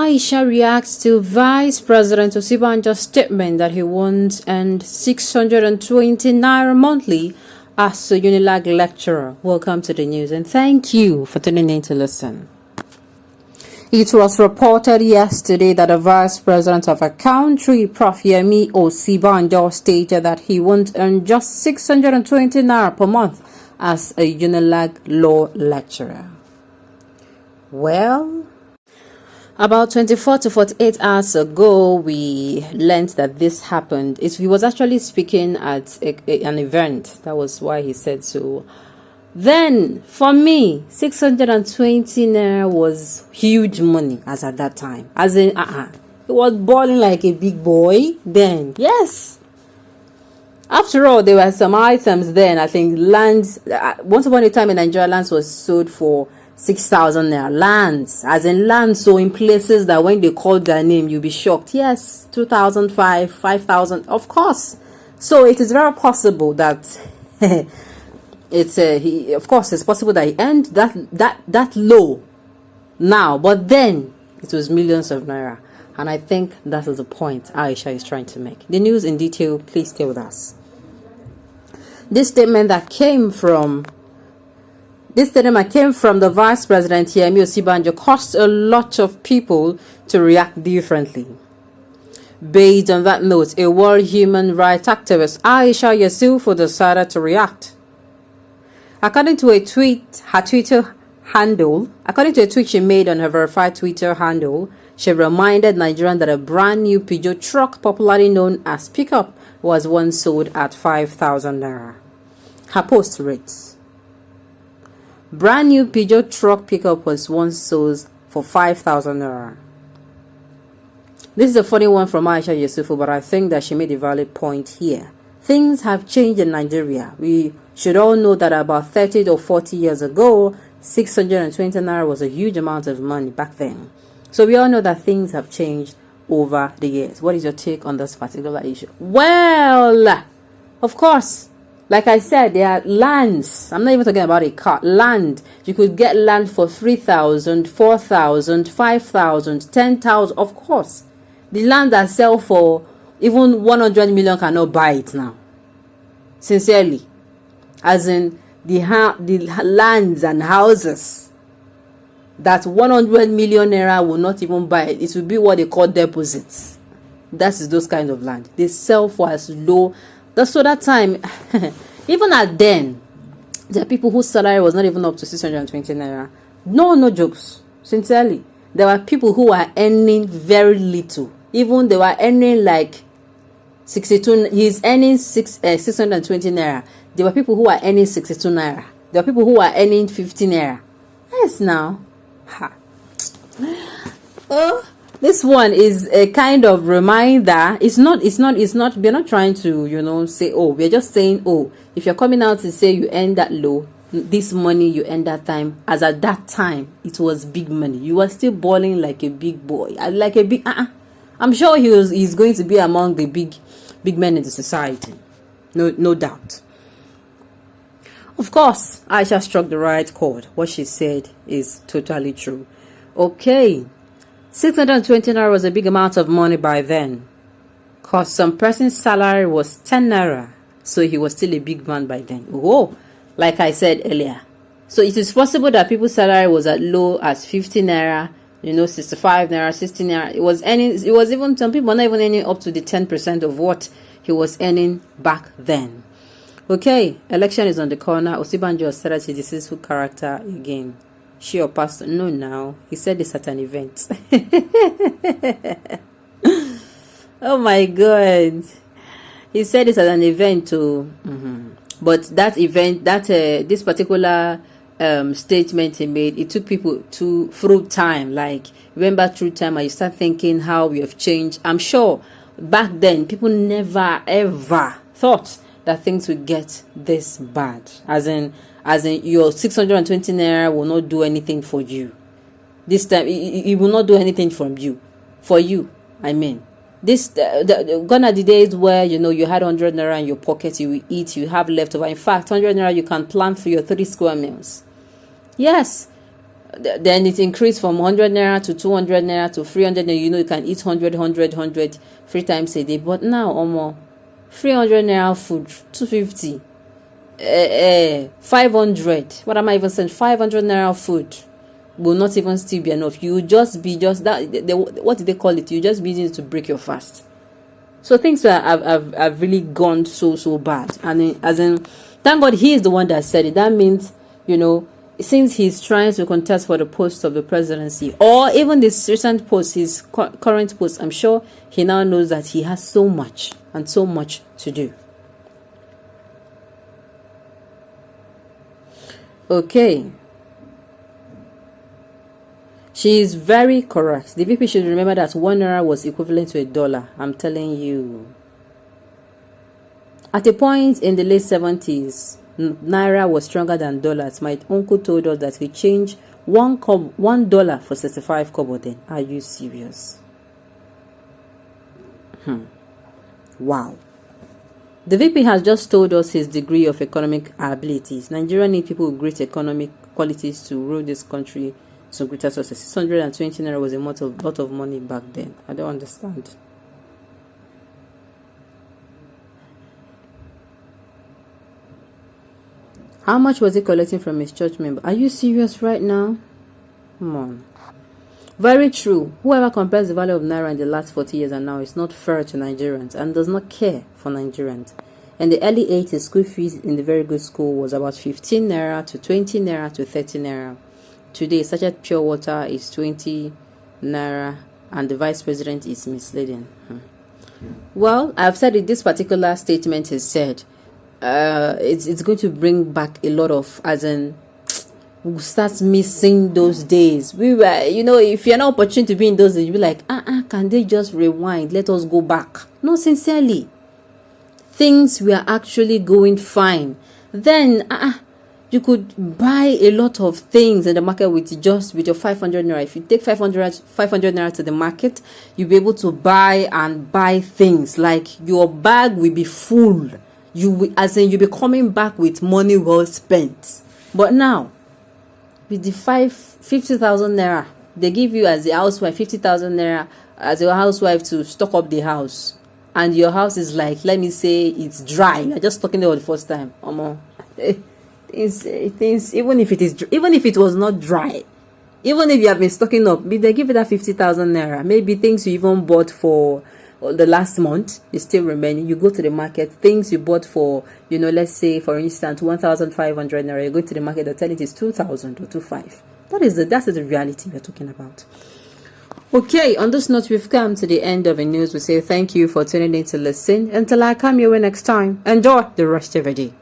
Aisha reacts to Vice President Osinbajo's statement that he won't earn 620 naira monthly as a Unilag lecturer. Welcome to the news and thank you for tuning in to listen. It was reported yesterday that the Vice President of a country, Prof. Yemi Osinbajo, stated that he won't earn just 620 naira per month as a Unilag law lecturer. Well, about 24 to 48 hours ago, we learned that this happened. He was actually speaking at an event. That was why he said so. Then, for me, 620 naira was huge money as at that time. As in, He was balling like a big boy then. Yes. After all, there were some items then. I think lands, once upon a time in Nigeria, lands was sold for 6,000 naira. Lands, as in lands, so in places that when they called their name, you'll be shocked. Yes, 2,005, 5,000, of course. So it is very possible that of course, it's possible that he earned that low now, but then it was millions of naira. And I think that is the point Aisha is trying to make. The news in detail, please stay with us. This statement came from the Vice President Yemi Osinbajo caused a lot of people to react differently. Based on that note, a world human rights activist, Aisha Yesufu, decided to react. According to a tweet she made on her verified Twitter handle, she reminded Nigerians that a brand new Peugeot truck, popularly known as pickup, was once sold at 5,000 naira. Her post reads, brand new Peugeot truck pickup was once sold for 5,000 naira. This is a funny one from Aisha Yesufu, but I think that she made a valid point here. Things have changed in Nigeria. We should all know that about 30 or 40 years ago, 620 naira was a huge amount of money back then. So we all know that things have changed over the years. What is your take on this particular issue? Well, of course, like I said, there are lands. I'm not even talking about a car. Land. You could get land for 3,000, 4,000, 5,000, 10,000. Of course, the land that sell for even 100 million cannot buy it now. Sincerely. As in the lands and houses that 100 million naira will not even buy it. It will be what they call deposits. That is those kind of land. They sell for as low. So that time, even at then, there are people whose salary was not even up to 620 naira. No jokes. Sincerely. There were people who were earning very little. Even they were earning like 62. He's earning 620 naira. There were people who are earning 62 naira. There were people who are earning 50 naira. Yes, now. Oh, this one is a kind of reminder. It's not. We're not trying to, say, oh, we're just saying, oh, if you're coming out to say you earn that low, this money you earn that time, as at that time, it was big money. You were still balling like a big boy. Like a big, I'm sure he's going to be among the big men in the society. No doubt. Of course, Aisha struck the right chord. What she said is totally true. Okay, 620 naira was a big amount of money by then. Because some person's salary was 10 naira. So he was still a big man by then. Oh, like I said earlier. So it is possible that people's salary was as low as 50 naira, 65 naira, 60 naira. It was even, some people not even earning up to the 10% of what he was earning back then. Okay, election is on the corner. Osinbajo said that he's a deceitful character again. She or pastor? No, now. He said this at an event. Oh my God. He said this at an event too. But that event, this particular statement he made, it took people through time. Like, remember through time, and you start thinking how we have changed. I'm sure back then, people never ever thought that things would get this bad. As in your 620 naira will not do anything for you. This time, it will not do anything for you. I mean, gone are the days where you had 100 naira in your pocket, you will eat, you have leftover. In fact, 100 naira you can plan for your 3 square meals. Yes, Then it increased from 100 naira to 200 naira to 300 naira. You know, you can eat 100 3 times a day. But now, 300 naira food, 250, 500. What am I even saying? 500 naira food will not even still be enough. You just be that. What did they call it? You just be using it to break your fast. So things have really gone so bad. And as in, thank God he is the one that said it. That means, you know, since he's trying to contest for the post of the presidency, or even this recent post, his current post, I'm sure he now knows that he has so much and so much to do. Okay. She is very correct. The VP should remember that 1 naira was equivalent to $1. I'm telling you. At a point in the late 70s, naira was stronger than dollars. My uncle told us that he changed $1 for 65 kobo then. Are you serious? Wow. The VP has just told us his degree of economic abilities. Nigeria need people with great economic qualities to rule this country to greater success. 620 naira was a lot of money back then. I don't understand. How much was he collecting from his church member? Are you serious right now? Come on. Very true. Whoever compares the value of naira in the last 40 years and now is not fair to Nigerians and does not care for Nigerians. In the early 80s, school fees in the very good school was about 15 naira to 20 naira to 30 naira. Today, sachet pure water is 20 naira and the vice president is misleading. Well, I've said it, this particular statement is said. It's going to bring back a lot of, as in, we'll start missing those days. We were, you know, if you're not opportunity to be in those days, you'll be like, can they just rewind? Let us go back. No, sincerely. Things were actually going fine. Then, you could buy a lot of things in the market with your 500 naira. If you take 500 naira to the market, you'll be able to buy things. Like your bag will be full. You'll be coming back with money well spent. But now, with the 50,000 naira, they give you as a housewife 50,000 naira as a housewife to stock up the house, and your house is like, let me say, it's dry. You're just talking about the first time. Things, even if it was not dry, even if you have been stocking up, they give you that 50,000 naira. Maybe things you even bought for the last month is still remaining. You go to the market, things you bought for, you know, let's say for instance 1,500 naira, you go to the market, they'll tell it is 2,000 or 2,500. That is the reality we're talking about. Okay, on this note, we've come to the end of the news. We say thank you for tuning in to listen. Until I come your way next time, enjoy the rest of your day.